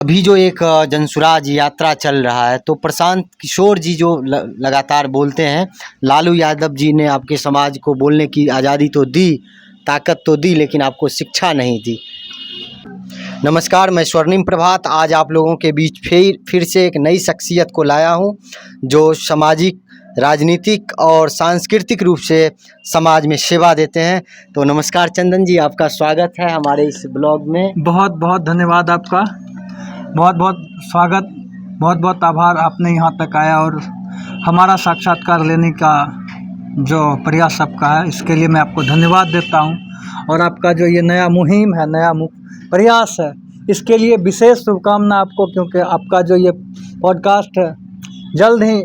अभी जो एक जनसुराज यात्रा चल रहा है, तो प्रशांत किशोर जी जो लगातार बोलते हैं, लालू यादव जी ने आपके समाज को बोलने की आज़ादी तो दी, ताकत तो दी, लेकिन आपको शिक्षा नहीं दी। नमस्कार, मैं स्वर्णिम प्रभात आज आप लोगों के बीच फिर से एक नई शख्सियत को लाया हूं, जो सामाजिक, राजनीतिक और सांस्कृतिक रूप से समाज में सेवा देते हैं। तो नमस्कार चंदन जी, आपका स्वागत है हमारे इस ब्लॉग में। बहुत बहुत धन्यवाद आपका, बहुत बहुत स्वागत, बहुत बहुत आभार, आपने यहाँ तक आया और हमारा साक्षात्कार लेने का जो प्रयास आपका है, इसके लिए मैं आपको धन्यवाद देता हूँ। और आपका जो ये नया मुहिम है, नया प्रयास है, इसके लिए विशेष शुभकामना आपको, क्योंकि आपका जो ये पॉडकास्ट है जल्द ही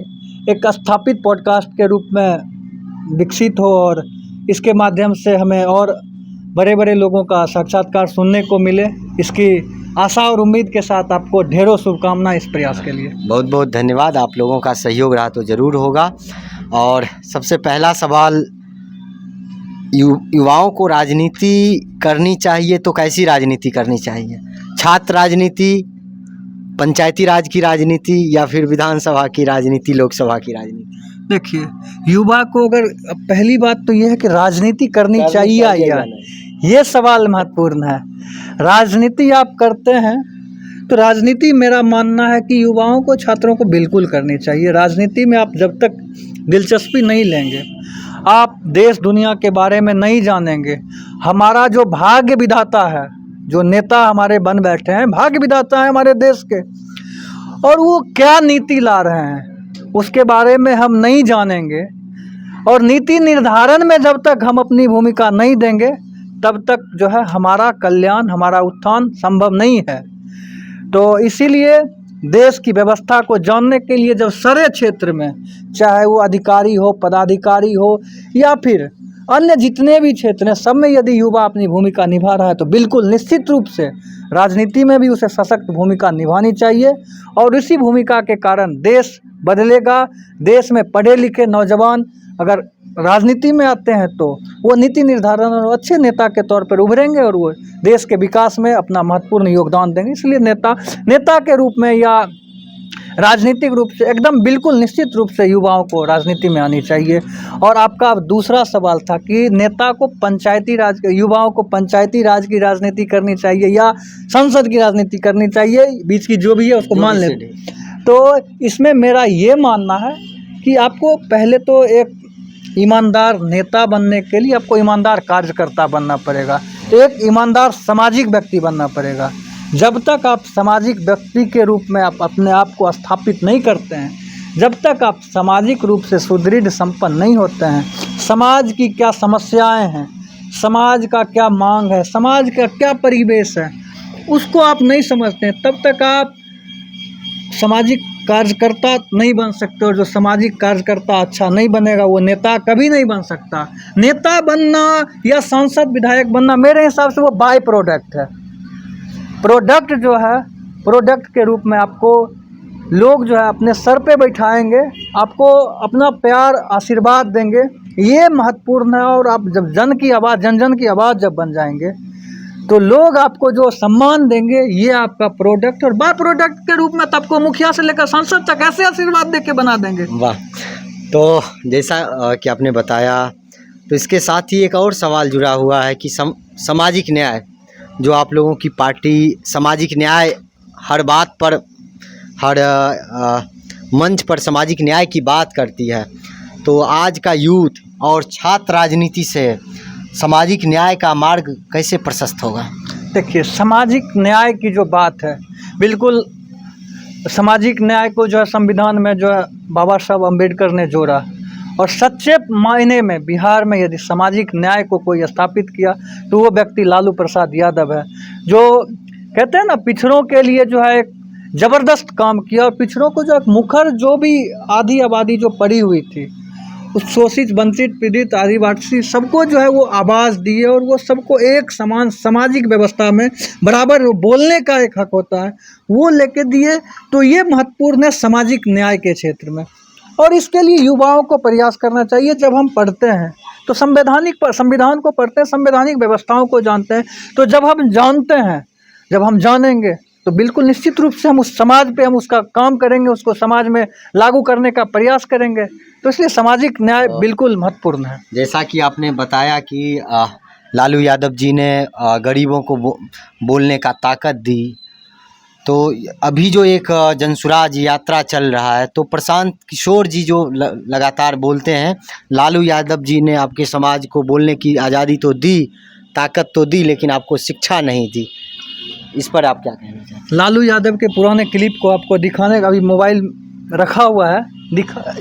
एक स्थापित पॉडकास्ट के रूप में विकसित हो और इसके माध्यम से हमें और बड़े बड़े लोगों का साक्षात्कार सुनने को मिले। इसकी आशा और उम्मीद के साथ आपको ढेरों शुभकामना इस प्रयास के लिए। बहुत बहुत धन्यवाद, आप लोगों का सहयोग रहा तो ज़रूर होगा। और सबसे पहला सवाल, युवाओं को राजनीति करनी चाहिए तो कैसी राजनीति करनी चाहिए? छात्र राजनीति, पंचायती राज की राजनीति, या फिर विधानसभा की राजनीति, लोकसभा की राजनीति? देखिए, युवा को अगर पहली बात तो ये है कि राजनीति करनी चाहिए या ये सवाल महत्वपूर्ण है। राजनीति आप करते हैं तो राजनीति, मेरा मानना है कि युवाओं को, छात्रों को बिल्कुल करनी चाहिए। राजनीति में आप जब तक दिलचस्पी नहीं लेंगे, आप देश दुनिया के बारे में नहीं जानेंगे। हमारा जो भाग्य विधाता है, जो नेता हमारे बन बैठे हैं, भाग्य विधाता है हमारे देश के, और वो क्या नीति ला रहे हैं उसके बारे में हम नहीं जानेंगे। और नीति निर्धारण में जब तक हम अपनी भूमिका नहीं देंगे, तब तक जो है हमारा कल्याण, हमारा उत्थान संभव नहीं है। तो इसीलिए देश की व्यवस्था को जानने के लिए जब सारे क्षेत्र में, चाहे वो अधिकारी हो, पदाधिकारी हो, या फिर अन्य जितने भी क्षेत्र हैं, सब में यदि युवा अपनी भूमिका निभा रहा है, तो बिल्कुल निश्चित रूप से राजनीति में भी उसे सशक्त भूमिका निभानी चाहिए। और इसी भूमिका के कारण देश बदलेगा। देश में पढ़े लिखे नौजवान अगर राजनीति में आते हैं तो वो नीति निर्धारण और अच्छे नेता के तौर पर उभरेंगे और वो देश के विकास में अपना महत्वपूर्ण योगदान देंगे। इसलिए नेता के रूप में या राजनीतिक रूप से एकदम बिल्कुल निश्चित रूप से युवाओं को राजनीति में आनी चाहिए। और आपका दूसरा सवाल था कि नेता को पंचायती राज, युवाओं को पंचायती राज की राजनीति करनी चाहिए या संसद की राजनीति करनी चाहिए, बीच की जो भी है उसको मान ले। तो इसमें मेरा ये मानना है कि आपको पहले तो एक ईमानदार नेता बनने के लिए आपको ईमानदार कार्यकर्ता बनना पड़ेगा, एक ईमानदार सामाजिक व्यक्ति बनना पड़ेगा। जब तक आप सामाजिक व्यक्ति के रूप में आप अपने आप को स्थापित नहीं करते हैं, जब तक आप सामाजिक रूप से सुदृढ़ संपन्न नहीं होते हैं, समाज की क्या समस्याएं हैं, समाज का क्या मांग है, समाज का क्या परिवेश है, उसको आप नहीं समझते हैं, तब तक आप सामाजिक कार्यकर्ता नहीं बन सकते। और जो सामाजिक कार्यकर्ता अच्छा नहीं बनेगा, वो नेता कभी नहीं बन सकता। नेता बनना या सांसद विधायक बनना मेरे हिसाब से वो बाय प्रोडक्ट है। प्रोडक्ट जो है, प्रोडक्ट के रूप में आपको लोग जो है अपने सर पे बैठाएंगे, आपको अपना प्यार, आशीर्वाद देंगे, ये महत्वपूर्ण है। और आप जब जन की आवाज़, जन जन की आवाज़ जब बन जाएंगे, तो लोग आपको जो सम्मान देंगे, ये आपका प्रोडक्ट। और बाय प्रोडक्ट के रूप में तो आपको मुखिया से लेकर सांसद तक ऐसे आशीर्वाद दे के बना देंगे। वाह! तो जैसा कि आपने बताया, तो इसके साथ ही एक और सवाल जुड़ा हुआ है कि सामाजिक न्याय, जो आप लोगों की पार्टी सामाजिक न्याय हर बात पर, हर मंच पर सामाजिक न्याय की बात करती है, तो आज का यूथ और छात्र राजनीति से सामाजिक न्याय का मार्ग कैसे प्रशस्त होगा? देखिए, सामाजिक न्याय की जो बात है, बिल्कुल सामाजिक न्याय को जो है संविधान में जो है बाबा साहब अम्बेडकर ने जोड़ा। और सच्चे मायने में बिहार में यदि सामाजिक न्याय को कोई स्थापित किया तो वो व्यक्ति लालू प्रसाद यादव है, जो कहते हैं ना, पिछड़ों के लिए जो है एक ज़बरदस्त काम किया। और पिछड़ों को जो एक मुखर, जो भी आधी आबादी जो पड़ी हुई थी, उस शोषित, वंचित, पीड़ित, आदिवासी, सबको जो है वो आवाज़ दिए और वो सबको एक समान सामाजिक व्यवस्था में बराबर बोलने का एक हक होता है, वो लेके दिए। तो ये महत्वपूर्ण है सामाजिक न्याय के क्षेत्र में। और इसके लिए युवाओं को प्रयास करना चाहिए। जब हम पढ़ते हैं तो संविधान को पढ़ते हैं, संवैधानिक व्यवस्थाओं को जानते हैं। तो जब हम जानते हैं, जब हम जानेंगे, तो बिल्कुल निश्चित रूप से हम उस समाज पे हम उसका काम करेंगे, उसको समाज में लागू करने का प्रयास करेंगे। तो इसलिए सामाजिक न्याय बिल्कुल महत्वपूर्ण है। जैसा कि आपने बताया कि लालू यादव जी ने गरीबों को बोलने का ताकत दी, तो अभी जो एक जनसुराज यात्रा चल रहा है, तो प्रशांत किशोर जी जो लगातार बोलते हैं, लालू यादव जी ने आपके समाज को बोलने की आज़ादी तो दी, ताकत तो दी, लेकिन आपको शिक्षा नहीं दी। इस पर आप क्या कहना चाहते हैं? लालू यादव के पुराने क्लिप को आपको दिखाने का, अभी मोबाइल रखा हुआ है,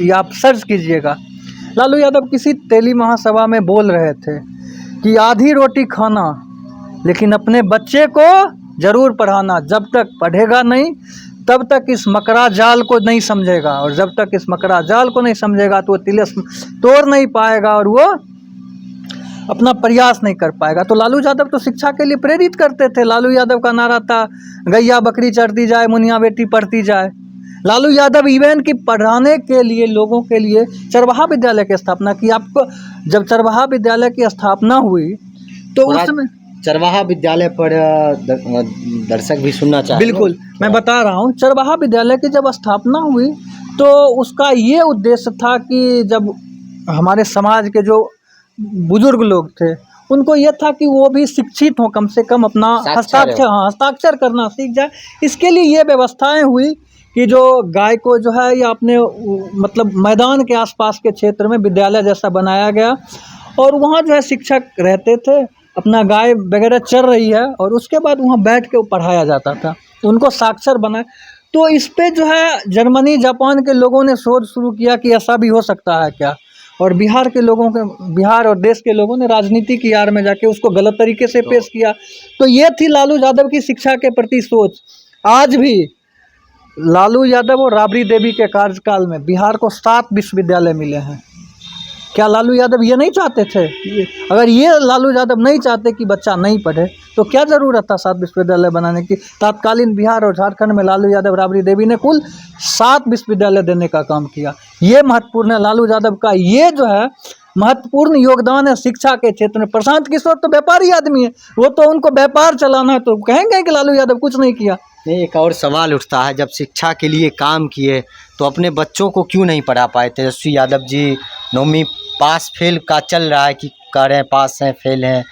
या आप सर्च कीजिएगा। लालू यादव किसी तेली महासभा में बोल रहे थे कि आधी रोटी खाना, लेकिन अपने बच्चे को ज़रूर पढ़ाना, जब तक पढ़ेगा नहीं तब तक इस मकरा जाल को नहीं समझेगा, और जब तक इस मकरा जाल को नहीं समझेगा तो वो तिलिस्म तोड़ नहीं पाएगा और वो अपना प्रयास नहीं कर पाएगा। तो लालू यादव तो शिक्षा के लिए प्रेरित करते थे। लालू यादव का नारा था, गैया बकरी चढ़ती जाए, मुनिया बेटी पढ़ती जाए। लालू यादव इवन कि पढ़ाने के लिए, लोगों के लिए चरवाहा विद्यालय की स्थापना की। आपको जब चरवाहा विद्यालय की स्थापना हुई तो उस समय चरवाहा विद्यालय पर दर्शक भी सुनना चाहेंगे। बिल्कुल, मैं बता रहा हूँ। चरवाहा विद्यालय की जब स्थापना हुई तो उसका ये उद्देश्य था कि जब हमारे समाज के जो बुजुर्ग लोग थे, उनको ये था कि वो भी शिक्षित हों, कम से कम अपना हस्ताक्षर करना सीख जाए। इसके लिए ये व्यवस्थाएं हुई कि जो गाय को जो है या अपने मतलब मैदान के आसपास के क्षेत्र में विद्यालय जैसा बनाया गया, और वहाँ जो है शिक्षक रहते थे, अपना गाय वगैरह चर रही है, और उसके बाद वहाँ बैठ के पढ़ाया जाता था, उनको साक्षर बनाए। तो इस पे जो है जर्मनी, जापान के लोगों ने शोध शुरू किया कि ऐसा भी हो सकता है क्या, और बिहार के लोगों के, बिहार और देश के लोगों ने राजनीति की आड़ में जाके उसको गलत तरीके से पेश किया। तो ये थी लालू यादव की शिक्षा के प्रति सोच। आज भी लालू यादव और राबड़ी देवी के कार्यकाल में बिहार को 7 विश्वविद्यालय मिले हैं। क्या लालू यादव ये नहीं चाहते थे? अगर ये लालू यादव नहीं चाहते कि बच्चा नहीं पढ़े तो क्या ज़रूरत था 7 विश्वविद्यालय बनाने की? तत्कालीन बिहार और झारखंड में लालू यादव, राबड़ी देवी ने कुल 7 विश्वविद्यालय देने का काम किया। ये महत्वपूर्ण है। लालू यादव का ये जो है महत्वपूर्ण योगदान है शिक्षा के क्षेत्र में। प्रशांत किशोर तो व्यापारी आदमी है, वो तो उनको व्यापार चलाना है, तो कहेंगे कि लालू यादव कुछ नहीं किया। नहीं, एक और सवाल उठता है, जब शिक्षा के लिए काम किए तो अपने बच्चों को क्यों नहीं पढ़ा पाए? तेजस्वी यादव जी 9वीं पास फेल का चल रहा है कि कह रहे हैं पास हैं, फेल हैं।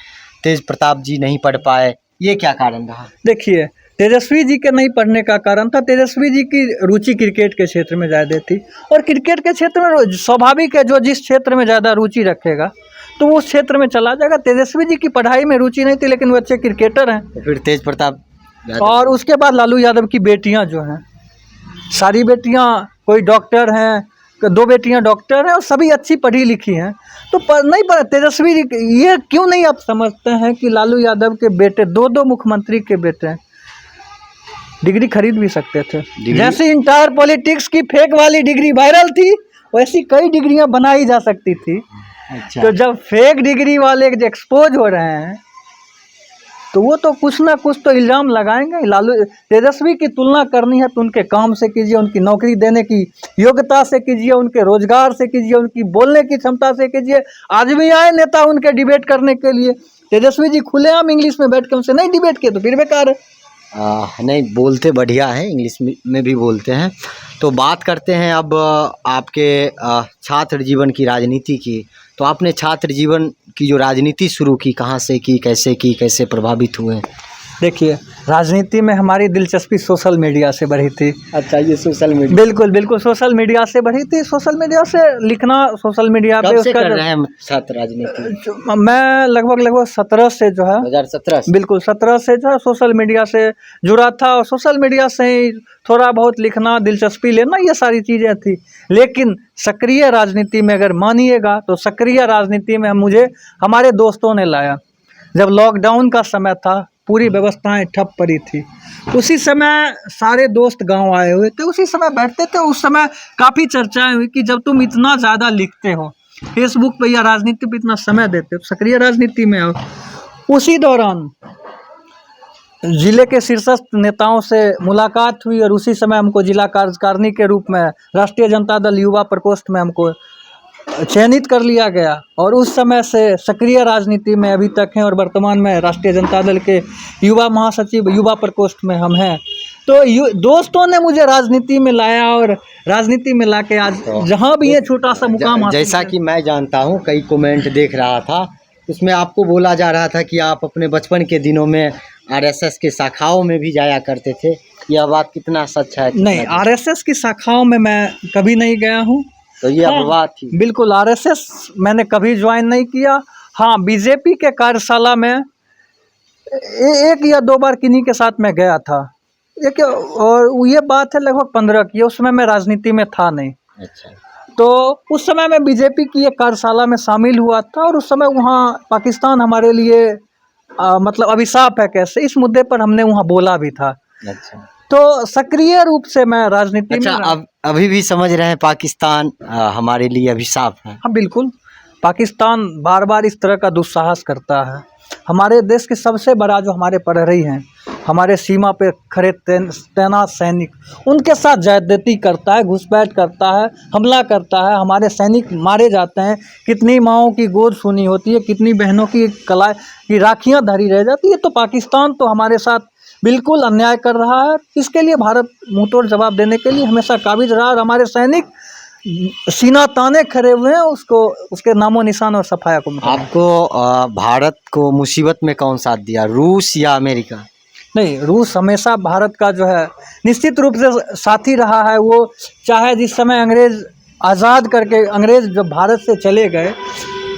तेज प्रताप जी नहीं पढ़ पाए, ये क्या कारण रहा? देखिए, तेजस्वी जी के नहीं पढ़ने का कारण था, तेजस्वी जी की रुचि क्रिकेट के क्षेत्र में ज़्यादा थी, और क्रिकेट के क्षेत्र में स्वाभाविक है, जो जिस क्षेत्र में ज़्यादा रुचि रखेगा तो वो उस क्षेत्र में चला जाएगा। तेजस्वी जी की पढ़ाई में रुचि नहीं थी, लेकिन वो अच्छे क्रिकेटर हैं। तो फिर तेज प्रताप और उसके बाद लालू यादव की बेटियां जो हैं, सारी बेटियां, कोई डॉक्टर हैं, 2 बेटियां डॉक्टर हैं, और सभी अच्छी पढ़ी लिखी हैं। तो नहीं पढ़ा तेजस्वी जी। ये क्यों नहीं आप समझते हैं कि लालू यादव के बेटे, 2 मुख्यमंत्री के बेटे डिग्री खरीद भी सकते थे? जैसे इंटायर पॉलिटिक्स की फेक वाली डिग्री वायरल थी, वैसी कई डिग्रियां बनाई जा सकती थी। अच्छा। तो जब फेक डिग्री वाले एक्सपोज हो रहे हैं तो वो तो कुछ ना कुछ तो इल्ज़ाम लगाएंगे। लालू तेजस्वी की तुलना करनी है तो उनके काम से कीजिए, उनकी नौकरी देने की योग्यता से कीजिए, उनके रोजगार से कीजिए, उनकी बोलने की क्षमता से कीजिए। आज भी आए नेता उनके डिबेट करने के लिए, तेजस्वी जी खुलेआम इंग्लिश में बैठ के उनसे नहीं डिबेट किए तो फिर बेकार है। नहीं, बोलते बढ़िया है, इंग्लिश में भी बोलते हैं। तो बात करते हैं अब आपके छात्र जीवन की, राजनीति की। तो आपने छात्र जीवन की जो राजनीति शुरू की, कहाँ से की, कैसे प्रभावित हुए? देखिए, राजनीति में हमारी दिलचस्पी सोशल मीडिया से बढ़ी थी। अच्छा, ये सोशल मीडिया? बिल्कुल सोशल मीडिया से बढ़ी थी। सोशल मीडिया से लिखना, सोशल मीडिया पे उसका कर रहे हैं छात्र राजनीति? मैं लगभग 17 से जो है, 2017 से? बिल्कुल, 17 से जो है सोशल मीडिया से जुड़ा था, और सोशल मीडिया से ही थोड़ा बहुत लिखना, दिलचस्पी लेना, ये सारी चीज़ें थी। लेकिन सक्रिय राजनीति में अगर मानिएगा तो सक्रिय राजनीति में मुझे हमारे दोस्तों ने लाया। जब लॉकडाउन का समय था, पूरी व्यवस्थाएं ठप पड़ी थी, उसी समय सारे दोस्त गांव आए हुए थे, उसी समय बैठते थे। उस समय काफ़ी चर्चाएं हुई कि जब तुम इतना ज़्यादा लिखते हो फेसबुक पे या राजनीति पे इतना समय देते हो, सक्रिय राजनीति में आओ। उसी दौरान जिले के शीर्षस्थ नेताओं से मुलाकात हुई, और उसी समय हमको जिला कार्यकारिणी के रूप में राष्ट्रीय जनता दल युवा प्रकोष्ठ में हमको चयनित कर लिया गया, और उस समय से सक्रिय राजनीति में अभी तक हैं, और वर्तमान में राष्ट्रीय जनता दल के युवा महासचिव, युवा प्रकोष्ठ में हम हैं। तो दोस्तों ने मुझे राजनीति में लाया और राजनीति में लाके आज जहाँ भी ये छोटा सा मुकाम हासिल जैसा कि मैं जानता हूँ, कई कमेंट देख रहा था, उसमें आपको बोला जा रहा था कि आप अपने बचपन के दिनों में आरएसएस के शाखाओं में भी जाया करते थे। यह बात कितना सच है? नहीं, आरएसएस की शाखाओं में मैं कभी नहीं गया हूँ। तो ये अफवाह थी? बिल्कुल, आरएसएस मैंने कभी ज्वाइन नहीं किया। हाँ, बीजेपी के कार्यशाला में एक या दो बार किन्हीं के साथ मैं गया था। एक और ये बात है लगभग 15 की, उस समय मैं राजनीति में था नहीं। अच्छा। तो उस समय मैं बीजेपी की एक कार्यशाला में शामिल हुआ था और उस समय वहाँ पाकिस्तान हमारे लिए मतलब अभिशाप है कैसे, इस मुद्दे पर हमने वहाँ बोला भी था। अच्छा। तो सक्रिय रूप से मैं राजनीति में अब अभी भी समझ रहे हैं पाकिस्तान हमारे लिए अभिशाप है? हाँ बिल्कुल, पाकिस्तान बार बार इस तरह का दुस्साहस करता है। हमारे देश के सबसे बड़ा जो हमारे प्रहरी हैं, हमारे सीमा पे खड़े तैनात सैनिक, उनके साथ ज्यादती करता है, घुसपैठ करता है, हमला करता है। हमारे सैनिक मारे जाते हैं, कितनी माँओं की गोद सुनी होती है, कितनी बहनों की कलाई की राखियाँ धरी रह जाती है। तो पाकिस्तान तो हमारे साथ बिल्कुल अन्याय कर रहा है। इसके लिए भारत मुंहतोड़ जवाब देने के लिए हमेशा काबिज रहा और हमारे सैनिक सीना ताने खड़े हुए हैं उसके नामो निशान और सफाया को। आपको भारत को मुसीबत में कौन साथ दिया, रूस या अमेरिका? नहीं, रूस हमेशा भारत का जो है निश्चित रूप से साथी रहा है। वो चाहे जिस समय अंग्रेज़ आज़ाद करके अंग्रेज़ जब भारत से चले गए,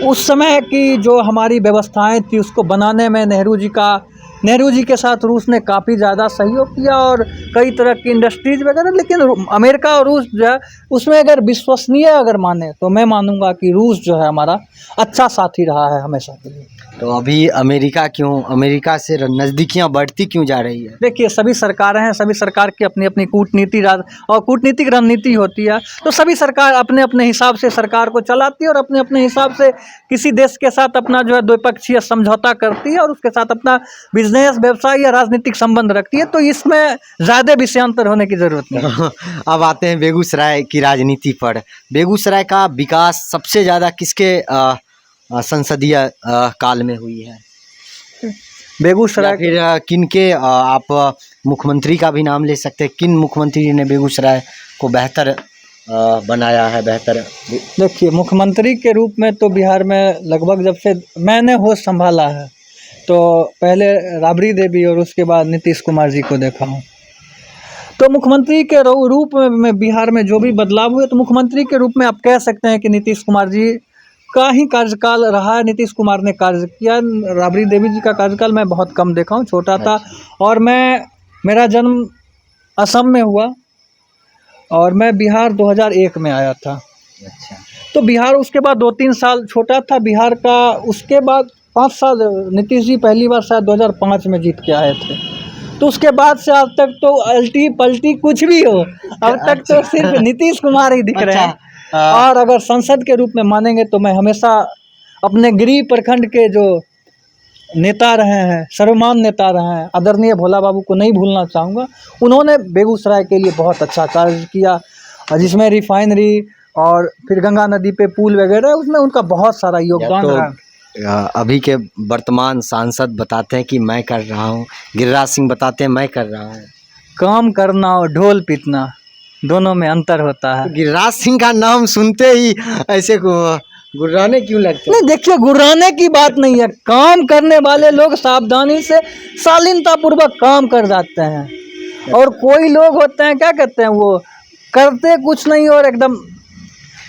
उस समय की जो हमारी व्यवस्थाएं थी उसको बनाने में नेहरू जी के साथ रूस ने काफ़ी ज़्यादा सहयोग किया और कई तरह की इंडस्ट्रीज वगैरह। लेकिन अमेरिका और रूस जो है उसमें अगर विश्वसनीय अगर माने तो मैं मानूंगा कि रूस जो है हमारा अच्छा साथी रहा है हमेशा के लिए। तो अभी अमेरिका से नज़दीकियाँ बढ़ती क्यों जा रही है? देखिए, सभी सरकारें हैं, सभी सरकार की अपनी अपनी कूटनीतिक रणनीति होती है। तो सभी सरकार अपने अपने हिसाब से सरकार को चलाती है और अपने अपने हिसाब से किसी देश के साथ अपना जो है द्विपक्षीय समझौता करती है और उसके साथ अपना बिजनेस, व्यवसाय या राजनीतिक संबंध रखती है। तो इसमें ज़्यादा विषयांतर होने की ज़रूरत नहीं। अब आते हैं बेगूसराय की राजनीति पर। बेगूसराय का विकास सबसे ज़्यादा किसके संसदीय काल में हुई है? बेगूसराय फिर किनके आप मुख्यमंत्री का भी नाम ले सकते हैं, किन मुख्यमंत्री ने बेगूसराय को बेहतर बनाया है? देखिए, मुख्यमंत्री के रूप में तो बिहार में लगभग जब से मैंने होश संभाला है तो पहले राबड़ी देवी और उसके बाद नीतीश कुमार जी को देखा हूँ। तो मुख्यमंत्री के रूप में बिहार में जो भी बदलाव हुए, तो मुख्यमंत्री के रूप में आप कह सकते हैं कि नीतीश कुमार जी का ही कार्यकाल रहा है। नीतीश कुमार ने कार्य किया। राबड़ी देवी जी का कार्यकाल मैं बहुत कम देखा हूँ, छोटा था। और मेरा जन्म असम में हुआ और मैं बिहार 2001 में आया था। अच्छा। तो बिहार उसके बाद 2-3 साल छोटा था बिहार का। उसके बाद 5 साल नीतीश जी पहली बार शायद 2005 में जीत के आए थे। तो उसके बाद से आज तक तो अल्टी पल्टी कुछ भी हो, अब तक तो सिर्फ नीतीश कुमार ही दिख रहे हैं। और अगर संसद के रूप में मानेंगे तो मैं हमेशा अपने गृह प्रखंड के जो नेता रहे हैं, सर्वमान नेता रहे हैं, आदरणीय भोला बाबू को नहीं भूलना चाहूँगा। उन्होंने बेगूसराय के लिए बहुत अच्छा कार्य किया, जिसमें रिफाइनरी और फिर गंगा नदी पे पुल वगैरह, उसमें उनका बहुत सारा योगदान रहा। अभी के वर्तमान सांसद बताते हैं कि मैं कर रहा हूँ, गिरिराज सिंह बताते हैं मैं कर रहा हूँ। काम करना और ढोल पीटना दोनों में अंतर होता है। गिरिराज सिंह का नाम सुनते ही ऐसे गुर्राने क्यों लगते हैं? नहीं, देखिए, गुर्राने की बात नहीं है। काम करने वाले लोग सावधानी से शालीनता पूर्वक काम कर जाते हैं और कोई लोग होते हैं, क्या कहते हैं, वो करते कुछ नहीं और एकदम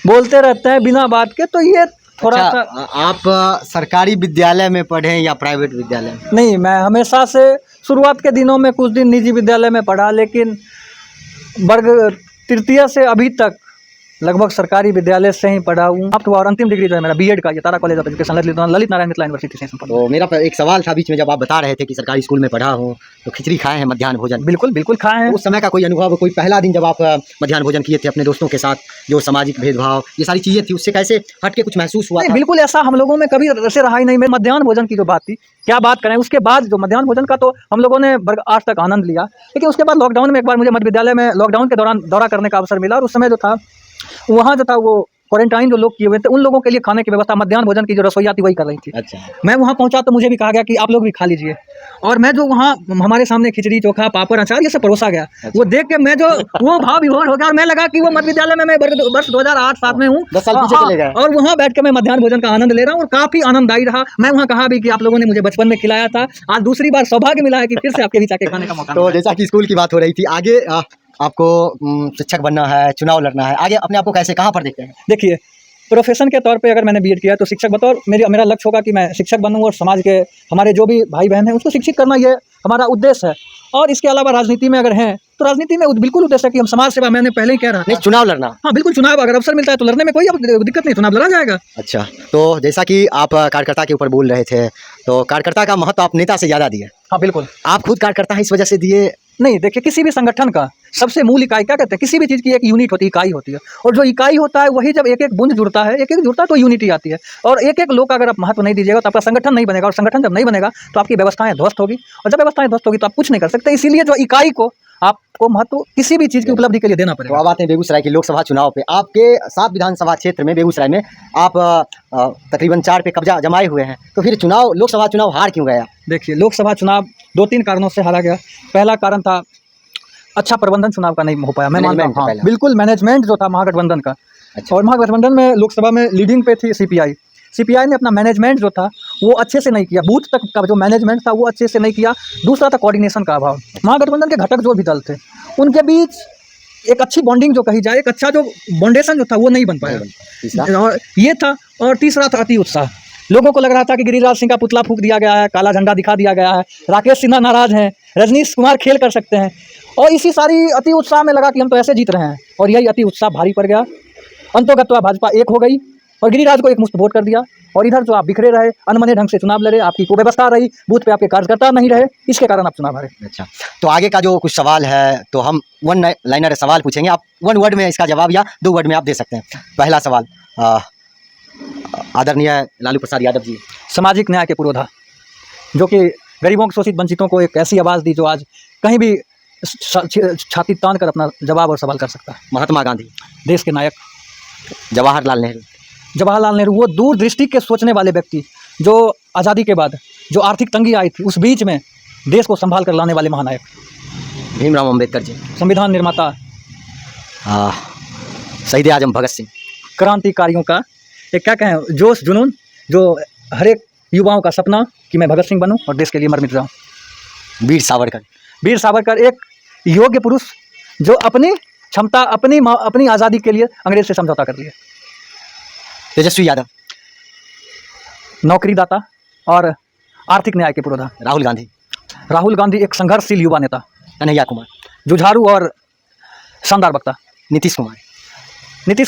बोलते रहते हैं बिना बात के। तो ये थोड़ा सा। आप सरकारी विद्यालय में पढ़े या प्राइवेट विद्यालय में? नहीं, मैं हमेशा से शुरुआत के दिनों में कुछ दिन निजी विद्यालय में पढ़ा, लेकिन वर्ग तृतीय से अभी तक लगभग सरकारी विद्यालय से ही पढ़ा हूँ। अब तो और अंतिम डिग्री जो है मेरा बीएड का, ये Tara college of education Lalit Narayan Mithila university से संपन्न। तो मेरा एक सवाल था बीच में, जब आप बता रहे थे कि सरकारी स्कूल में पढ़ा हूँ तो खिचड़ी खाए हैं मध्याह्न भोजन? बिल्कुल बिल्कुल खाए हैं। उस समय का कोई अनुभव, कोई पहला दिन जब आप मध्याह्न भोजन किए थे अपने दोस्तों के साथ, जो सामाजिक भेदभाव ये सारी चीज़ें थी, उससे कैसे हट के कुछ महसूस हुआ? बिल्कुल ऐसा हम लोगों में कभी ऐसे रहा ही नहीं। मैं मध्याह्न भोजन की जो बात थी, क्या बात करें। उसके बाद जो मध्याह्न भोजन का तो हम लोगों ने वर्ग 8 तक आनंद लिया, लेकिन उसके बाद लॉकडाउन में एक बार मुझे मध्य विद्यालय में लॉकडाउन के दौरान दौरा करने का अवसर मिला और उस समय जो था वहाँ जो था वो क्वारंटाइन जो लोग किए हुए थे उन लोगों के लिए खाने की व्यवस्था मध्याह्न भोजन की जो रसोईया थी वही कर रही थी। अच्छा। मैं वहाँ पहुँचा तो मुझे भी कहा गया कि आप लोग भी खा लीजिए और मैं जो वहाँ हमारे सामने खिचड़ी चोखा पापड़ अचार ये सब परोसा गया, वो देख के मैं जो वो भाव विभोर हो गया और मैं लगा कि वो मध्य विद्यालय में मैं वर्ष 2008-7 में हूँ 10 साल पीछे चले गए। और वहाँ बैठ के मैं मध्याह्न भोजन का आनंद ले रहा हूँ और काफी आनंददायी रहा। मैं वहाँ कहा भी कि आप लोगों ने मुझे बचपन में खिलाया था, आज दूसरी बार सौभाग्य मिला है कि फिर से आपके बीच आके खाने का मौका तो जैसा कि स्कूल की बात हो रही थी, आगे आपको शिक्षक बनना है, चुनाव लड़ना है, आगे अपने आप को कैसे कहाँ पर देखते हैं? देखिए, प्रोफेशन के तौर पे अगर मैंने बीएड किया तो शिक्षक बतौर मेरा लक्ष्य होगा कि मैं शिक्षक बनूं और समाज के हमारे जो भी भाई बहन हैं उसको शिक्षित करना, ये हमारा उद्देश्य है। और इसके अलावा राजनीति में अगर हैं तो राजनीति में बिल्कुल उद्देश्य है कि हम समाज सेवा, मैंने पहले ही कह रहा नहीं, चुनाव लड़ना। हाँ बिल्कुल, चुनाव अगर अवसर मिलता है तो लड़ने में कोई दिक्कत नहीं, चुनाव लड़ा जाएगा। अच्छा, तो जैसा कि आप कार्यकर्ता के ऊपर बोल रहे थे, तो कार्यकर्ता का महत्व आप नेता से ज़्यादा दिए। हाँ बिल्कुल, आप खुद कार्यकर्ता हैं, इस वजह से दिए? नहीं, देखिए किसी भी संगठन का सबसे मूल इकाई क्या कहते हैं, किसी भी चीज़ की एक यूनिट होती है, इकाई होती है, और जो इकाई होता है वही जब एक एक बूंद जुड़ता है, एक एक जुड़ता है तो यूनिटी आती है। और एक एक लोग का अगर आप महत्व नहीं दीजिएगा तो आपका संगठन नहीं बनेगा, और संगठन जब नहीं बनेगा तो आपकी व्यवस्थाएं ध्वस्त होगी, और जब व्यवस्थाएं ध्वस्त होगी तो आप कुछ नहीं कर सकते। इसीलिए जो इकाई को आपको महत्व किसी भी चीज़ की उपलब्धि के लिए देना तो पड़ेगा। अब आते हैं बेगूसराय के लोकसभा चुनाव पे। आपके 7 विधानसभा क्षेत्र में बेगूसराय में आप तकरीबन 4 पे कब्जा जमाए हुए हैं, तो फिर चुनाव, लोकसभा चुनाव हार क्यों गया? देखिए, लोकसभा चुनाव 2-3 कारणों से हारा गया। पहला कारण था अच्छा प्रबंधन चुनाव का नहीं हो पाया। मैं मानता हूँ, हाँ, बिल्कुल मैनेजमेंट जो था महागठबंधन का। अच्छा। और महागठबंधन में लोकसभा में लीडिंग पे थी सीपीआई ने अपना मैनेजमेंट जो था वो अच्छे से नहीं किया, बूथ तक का जो मैनेजमेंट था वो अच्छे से नहीं किया। दूसरा था कोऑर्डिनेशन का अभाव। महागठबंधन के घटक जो भी दल थे उनके बीच एक अच्छी बॉन्डिंग जो कही जाए, एक अच्छा जो बॉन्डेशन जो था वो नहीं बन पाया, और ये था। और तीसरा था अति उत्साह। लोगों को लग रहा था कि गिरिराज सिंह का पुतला फूंक दिया गया है, काला झंडा दिखा दिया गया है, राकेश सिन्हा नाराज हैं, रजनीश कुमार खेल कर सकते हैं, और इसी सारी अति उत्साह में लगा कि हम तो ऐसे जीत रहे हैं, और यही अति उत्साह भारी पड़ गया। अंतोगत्वा भाजपा एक हो गई और गिरिराज को एक मुश्त वोट कर दिया, और इधर जो आप बिखरे रहे, अनमने ढंग से चुनाव लड़े, आपकी कुव्यवस्था रही, बूथ पे आपके कार्यकर्ता नहीं रहे, इसके कारण आप चुनाव हारे। अच्छा, तो आगे का जो कुछ सवाल है तो हम 1 लाइनर सवाल पूछेंगे, आप 1 वर्ड में इसका जवाब या 2 वर्ड में आप दे सकते हैं। पहला सवाल, आदरणीय लालू प्रसाद यादव जी सामाजिक न्याय के पुरोधा, जो कि गरीबों, शोषित, वंचितों को एक ऐसी आवाज़ दी जो आज कहीं भी छाती तान कर अपना जवाब और सवाल कर सकता है। महात्मा गांधी, देश के नायक जवाहरलाल नेहरू, वो दूरदृष्टि के सोचने वाले व्यक्ति, जो आज़ादी के बाद जो आर्थिक तंगी आई थी उस बीच में देश को संभाल कर लाने वाले महानायक। भीमराव अम्बेडकर जी, संविधान निर्माता, शहीद आजम भगत सिंह, क्रांतिकारियों का एक क्या कहें, जोश जुनून, जो हर एक युवाओं का सपना कि मैं भगत सिंह बनूं और देश के लिए मर मिट जाऊं। वीर सावरकर, एक योग्य पुरुष जो अपनी क्षमता, अपनी आज़ादी के लिए अंग्रेज से समझौता कर लिए। तेजस्वी यादव, नौकरीदाता और आर्थिक न्याय के पुरोधा। राहुल गांधी एक संघर्षशील युवा नेता। कन्हैया कुमार, जुझारू और शानदार वक्ता। नीतीश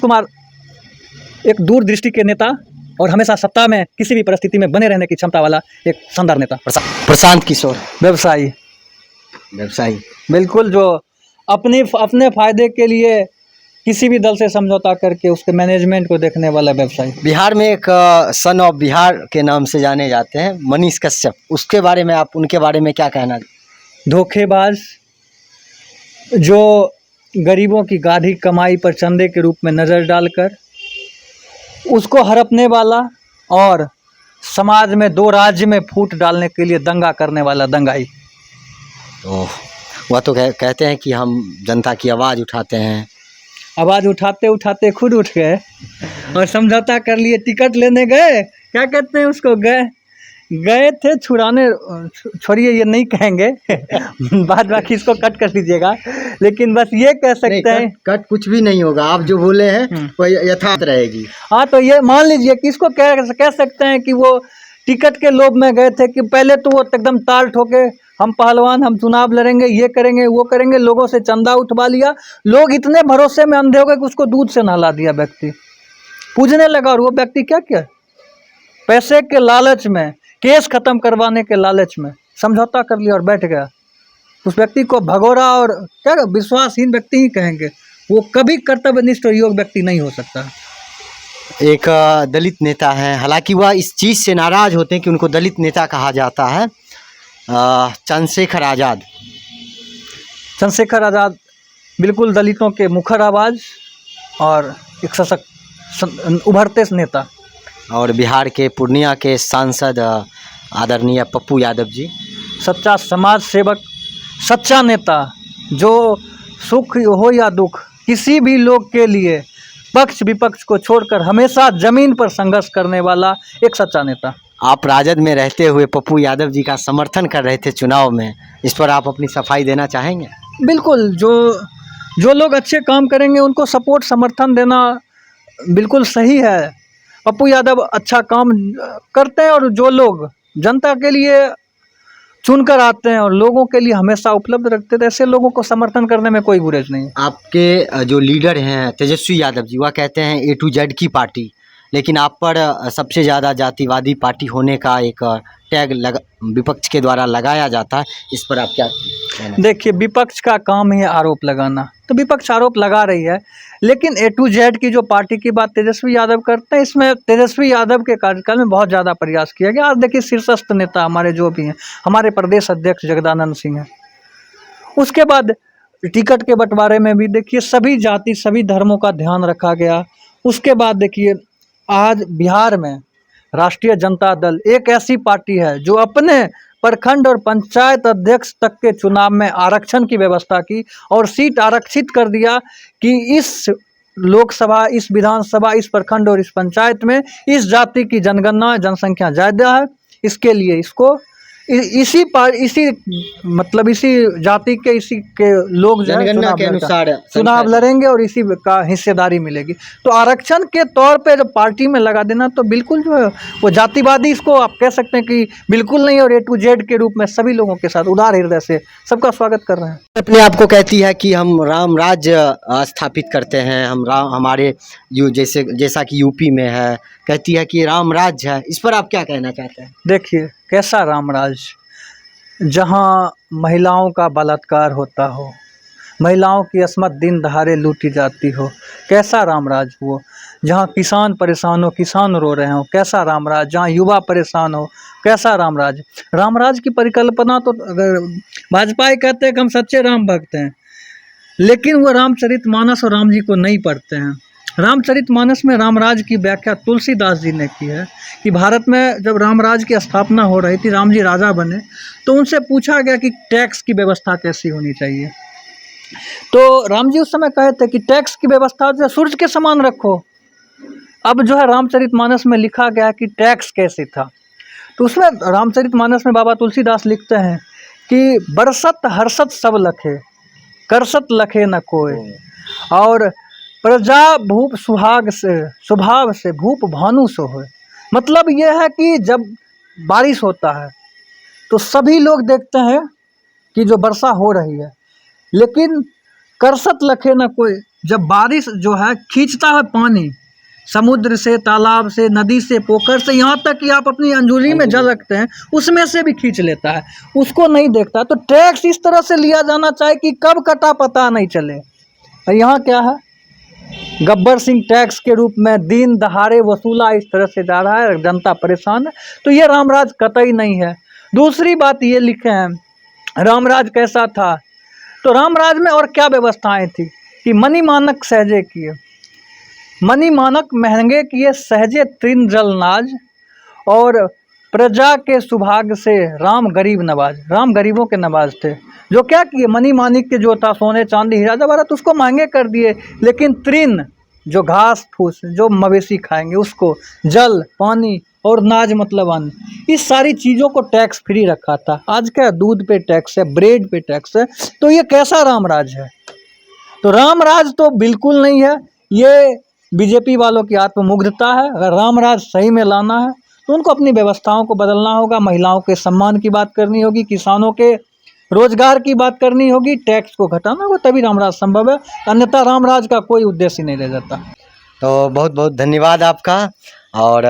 कुमार एक दूरदृष्टि के नेता और हमेशा सत्ता में किसी भी परिस्थिति में बने रहने की क्षमता वाला एक शानदार नेता। प्रशांत किशोर, व्यवसायी, बिल्कुल, जो अपने फायदे के लिए किसी भी दल से समझौता करके उसके मैनेजमेंट को देखने वाला व्यवसायी। बिहार में एक सन ऑफ बिहार के नाम से जाने जाते हैं मनीष कश्यप, उसके बारे में आप, उनके बारे में क्या कहना? धोखेबाज, जो गरीबों की गाढ़ी कमाई पर चंदे के रूप में नज़र डालकर उसको हड़पने वाला, और समाज में 2 राज्य में फूट डालने के लिए दंगा करने वाला दंगाई। तो वह तो कहते हैं कि हम जनता की आवाज़ उठाते हैं। आवाज़ उठाते उठाते खुद उठ गए और समझौता कर लिए, टिकट लेने गए, क्या कहते हैं उसको, गए थे छुड़ाने, छोड़िए ये नहीं कहेंगे बाद बाकी इसको कट कर दीजिएगा, लेकिन बस ये कह सकते हैं, कट कुछ भी नहीं होगा, आप जो बोले हैं वो यथार्थ रहेगी। हाँ, तो ये मान लीजिए कि इसको कह सकते हैं कि वो टिकट के लोभ में गए थे, कि पहले तो वो एकदम ताल ठोके, हम पहलवान, हम चुनाव लड़ेंगे, ये करेंगे, वो करेंगे, लोगों से चंदा उठवा लिया, लोग इतने भरोसे में अंधे हो गए कि उसको दूध से नहला दिया, व्यक्ति पूजने लगा, और वो व्यक्ति क्या पैसे के लालच में, केस खत्म करवाने के लालच में समझौता कर लिया और बैठ गया। उस व्यक्ति को भगोरा और क्या विश्वासहीन व्यक्ति ही कहेंगे, वो कभी कर्तव्यनिष्ठ और योग्य व्यक्ति नहीं हो सकता। एक दलित नेता हैं, हालांकि वह इस चीज़ से नाराज़ होते हैं कि उनको दलित नेता कहा जाता है, चंद्रशेखर आज़ाद बिल्कुल दलितों के मुखर आवाज़ और एक सशक्त उभरते नेता। और बिहार के पूर्णिया के सांसद आदरणीय पप्पू यादव जी, सच्चा समाज सेवक, सच्चा नेता, जो सुख हो या दुख किसी भी लोग के लिए पक्ष विपक्ष को छोड़कर हमेशा जमीन पर संघर्ष करने वाला एक सच्चा नेता। आप राजद में रहते हुए पप्पू यादव जी का समर्थन कर रहे थे चुनाव में, इस पर आप अपनी सफाई देना चाहेंगे? बिल्कुल, जो लोग अच्छे काम करेंगे उनको सपोर्ट समर्थन देना बिल्कुल सही है। पप्पू यादव अच्छा काम करते हैं और जो लोग जनता के लिए चुनकर आते हैं और लोगों के लिए हमेशा उपलब्ध रखते थे, ऐसे लोगों को समर्थन करने में कोई गुरेज नहीं है। आपके जो लीडर हैं तेजस्वी यादव जी, वह कहते हैं A to Z की पार्टी, लेकिन आप पर सबसे ज़्यादा जातिवादी पार्टी होने का एक टैग विपक्ष के द्वारा लगाया जाता है, इस पर आप क्या कहना? देखिए, विपक्ष का काम ही है आरोप लगाना, तो विपक्ष आरोप लगा रही है, लेकिन A to Z की जो पार्टी की बात तेजस्वी यादव करते हैं, इसमें तेजस्वी यादव के कार्यकाल में बहुत ज़्यादा प्रयास किया गया। आज देखिए, शीर्षस्थ नेता हमारे जो भी हैं, हमारे प्रदेश अध्यक्ष जगदानंद सिंह हैं। उसके बाद टिकट के बंटवारे में भी देखिए सभी जाति सभी धर्मों का ध्यान रखा गया। उसके बाद देखिए, आज बिहार में राष्ट्रीय जनता दल एक ऐसी पार्टी है जो अपने प्रखंड और पंचायत अध्यक्ष तक के चुनाव में आरक्षण की व्यवस्था की और सीट आरक्षित कर दिया कि इस लोकसभा, इस विधानसभा, इस प्रखंड और इस पंचायत में इस जाति की जनगणना जनसंख्या ज़्यादा है, इसके लिए इसको इसी जाति के इसी के लोग जो है जनगणना के अनुसार चुनाव लड़ेंगे और इसी का हिस्सेदारी मिलेगी। तो आरक्षण के तौर पे जो पार्टी में लगा देना, तो बिल्कुल जो है वो जातिवादी, इसको आप कह सकते हैं कि बिल्कुल नहीं। और A to Z के रूप में सभी लोगों के साथ उदार हृदय से सबका स्वागत कर रहे हैं। अपने आप को कहती है कि हम राम राज्य स्थापित करते हैं, हम हमारे जैसा कि यूपी में है, कहती है कि राम राज्य है, इस पर आप क्या कहना चाहते हैं? देखिए, कैसा राम राज, जहाँ महिलाओं का बलात्कार होता हो, महिलाओं की अस्मत दिन दहाड़े लूटी जाती हो, कैसा राम राज वो? जहाँ किसान परेशान हो, किसान रो रहे हो, कैसा राम राज? जहाँ युवा परेशान हो, कैसा राम राज? राम राज की परिकल्पना तो अगर भाजपा कहते हैं कि हम सच्चे राम भक्त हैं, लेकिन वो रामचरितमानस और राम जी को नहीं पढ़ते हैं। रामचरितमानस में रामराज की व्याख्या तुलसीदास जी ने की है कि भारत में जब रामराज की स्थापना हो रही थी, राम जी राजा बने, तो उनसे पूछा गया कि टैक्स की व्यवस्था कैसी होनी चाहिए। तो राम जी उस समय कहे थे कि टैक्स की व्यवस्था जो है सूर्य के समान रखो। अब जो है रामचरितमानस में लिखा गया कि टैक्स कैसे था, तो उसमें रामचरितमानस में बाबा तुलसीदास लिखते हैं कि बरसत हर्षत सब लखे, करसत लखे न कोय, और प्रजा भूप सुहाग से स्वभाव से भूप भानु सो होय। मतलब ये है कि जब बारिश होता है तो सभी लोग देखते हैं कि जो वर्षा हो रही है, लेकिन करसत लखे न कोई, जब बारिश जो है खींचता है पानी समुद्र से, तालाब से, नदी से, पोखर से, यहाँ तक कि आप अपनी अंजूरी में जल रखते हैं उसमें से भी खींच लेता है, उसको नहीं देखता। तो टैक्स इस तरह से लिया जाना चाहिए कि कब कटा पता नहीं चले। और यहाँ क्या है, गब्बर सिंह टैक्स के रूप में दिन दहाड़े वसूला इस तरह से जा रहा है, जनता परेशान है। तो ये रामराज कतई नहीं है। दूसरी बात ये लिखे हैं रामराज कैसा था, तो रामराज में और क्या व्यवस्थाएं थी कि मनी मानक सहजे किए, मनी मानक महंगे किए, सहजे तृण जल नाज, और प्रजा के सुभाग से राम गरीब नवाज। राम गरीबों के नवाज थे, जो क्या किए, मनी मानिक के जो था सोने चांदी हीरा जवाहरात उसको महंगे कर दिए, लेकिन तृण जो घास फूस जो मवेशी खाएंगे उसको, जल पानी और नाज मतलब अन्न, इस सारी चीज़ों को टैक्स फ्री रखा था। आज क्या दूध पे टैक्स है, ब्रेड पे टैक्स है, तो ये कैसा रामराज है? तो रामराज तो बिल्कुल नहीं है, ये बीजेपी वालों की आत्ममुग्धता है। अगर रामराज सही में लाना है तो उनको अपनी व्यवस्थाओं को बदलना होगा, महिलाओं के सम्मान की बात करनी होगी, किसानों के रोजगार की बात करनी होगी, टैक्स को घटाना होगा, तभी रामराज संभव है, अन्यथा रामराज का कोई उद्देश्य नहीं रह जाता। तो बहुत बहुत धन्यवाद आपका, और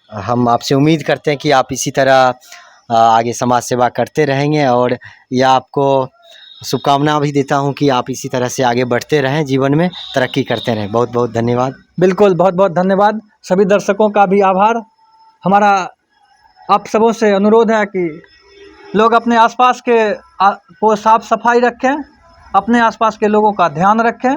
हम आपसे उम्मीद करते हैं कि आप इसी तरह आगे समाज सेवा करते रहेंगे, और यह आपको शुभकामना भी देता हूं कि आप इसी तरह से आगे बढ़ते रहें, जीवन में तरक्की करते रहें। बहुत बहुत धन्यवाद। बिल्कुल, बहुत बहुत धन्यवाद। सभी दर्शकों का भी आभार। हमारा आप सबों से अनुरोध है कि लोग अपने आसपास के को साफ सफाई रखें, अपने आसपास के लोगों का ध्यान रखें,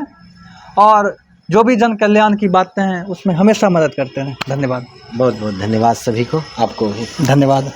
और जो भी जन कल्याण की बातें हैं उसमें हमेशा मदद करते रहें। धन्यवाद। बहुत बहुत धन्यवाद सभी को, आपको भी धन्यवाद।